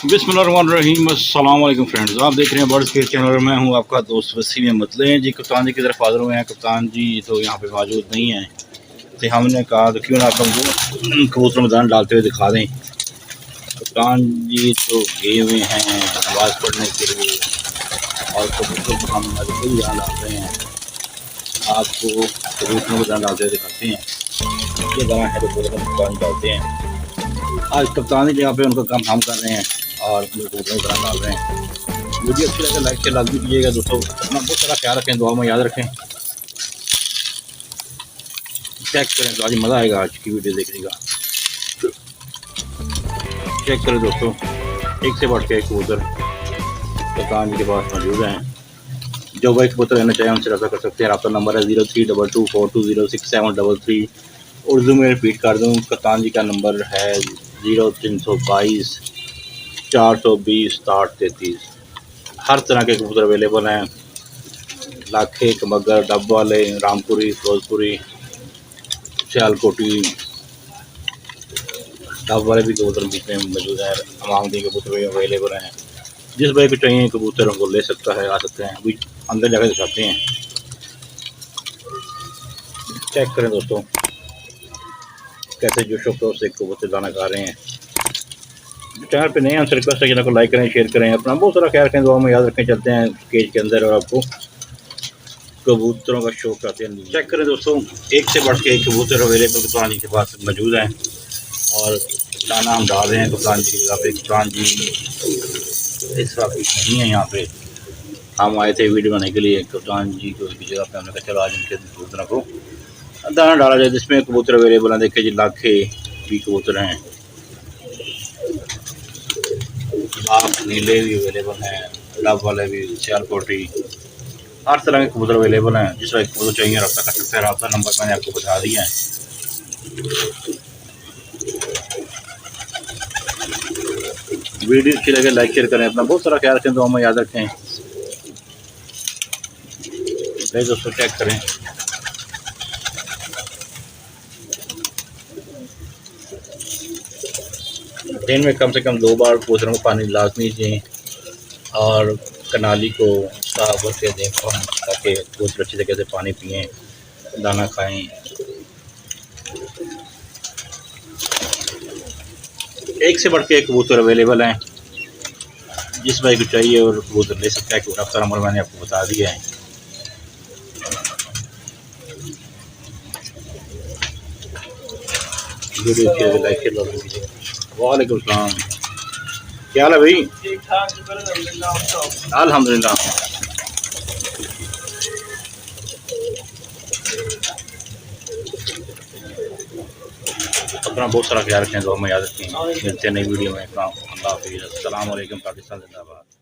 बिस्मिल्लाहिर्रहमानिर्रहीम। अस्सलाम वालेकुम फ्रेंड्स, आप देख रहे हैं बर्ड्स केयर चैनल और मैं हूं आपका दोस्त वसीम अहमद। लें जी, कप्तान जी की तरफ हाजिर हुए हैं। कप्तान जी तो यहाँ पे मौजूद नहीं हैं, तो हमने कहा तो क्यों ना आपको कबूतर मैदान डालते हुए दिखा दें। कप्तान जी तो गए हुए हैं नमाज़ पढ़ने के लिए और कबूतर को हम मजबूर यहाँ डाल रहे हैं। आपको कबूतरों को दाना डालते हुए दिखाते हैं। ये दाना है तो पूरे कप्तान डालते हैं। आज कप्तानी जगह पे उनका काम हम कर रहे हैं और कबूतरों को दाना डाल रहे हैं। वीडियो अच्छी लगे लाइक के लाजमी कीजिएगा दोस्तों। अपना बहुत सारा ख्याल रखें, दुआ में याद रखें। चेक करें तो आज मज़ा आएगा आज की वीडियो देखने का। चेक करें दोस्तों, एक से बढ़ के एक कबूतर कप्तान जी के पास मौजूद हैं। जो भाई कबूतर लेना चाहे हमसे रब्ता कर सकते हैं। रब्ता नंबर है 0322420673। उर्दू में रिपीट कर दूँ, कप्तान जी का नंबर है 0322 420 6033। हर तरह के कबूतर अवेलेबल हैं। लाखे, कमगर, डब वाले, रामपुरी, फिरोजपुरी, सियालकोटी, डब वाले भी कबूतर बीच में मौजूद हैं। अमामदी कबूतर भी अवेलेबल हैं। जिस भाई को चाहिए कबूतर उनको ले सकता है, आ सकते हैं। अभी अंदर जाकर दिखाते हैं। चेक करें दोस्तों कैसे जो शौक से कबूतर दाना खा रहे हैं। चैनल पे नए हैं उनसे रिक्वेस्ट है चैनल को लाइक करें, शेयर करें, अपना बहुत सारा ख्याल रखें, दुआ में याद रखें। चलते हैं केज के अंदर और आपको कबूतरों का शौक करते हैं। चेक करें दोस्तों, एक से बढ़ के एक कबूतर अवेलेबल कप्तान जी के पास मौजूद हैं और दाना हम डाल रहे हैं कप्तान जी की जगह पे। कप्तान जी इस वक्त नहीं है यहाँ पे। हम आए थे वीडियो बनाने के लिए कप्तान जी को की जगह पे। हमने कहा चलो आज उनके कबूतरों को दाना डाला जाए जिसमें कबूतर अवेलेबल हैं। देखिए जी, लाखे भी कबूतर हैं, लाख नीले भी अवेलेबल हैं, डब वाले भी, सियालकोटी, हर तरह के कबूतर अवेलेबल हैं। जिस वक्त कबूतर चाहिए रब्ता कर सकते हैं। रब्ता नंबर मैंने आपको बता दिया है। वीडियो अच्छी लगे लाइक शेयर करें, अपना बहुत सारा ख्याल रखें, दुआ में याद रखें। दोस्तों चेक करें, दिन में कम से कम 2 बार कबूतरों को पानी लाजमी दें और कनाली को साफ करके दें ताकि कबूतर अच्छी तरीके से पानी पिएँ, दाना खाएं। एक से बढ़ के एक कबूतर अवेलेबल हैं। जिस भाई को चाहिए और कबूतर ले सकता है। कि रब्ता नंबर मैंने आपको बता दिया है। वीडियो अच्छी लगे लाइक शेयर। वालेकुम सलाम, क्या हाल है भाई? अल्हम्दुलिल्लाह। अपना बहुत सारा ख्याल रखें, दुआ में याद रखें। मिलते हैं नई वीडियो में। अल्लाह हाफिज़। अस्सलाम वालेकुम। पाकिस्तान जिंदाबाद।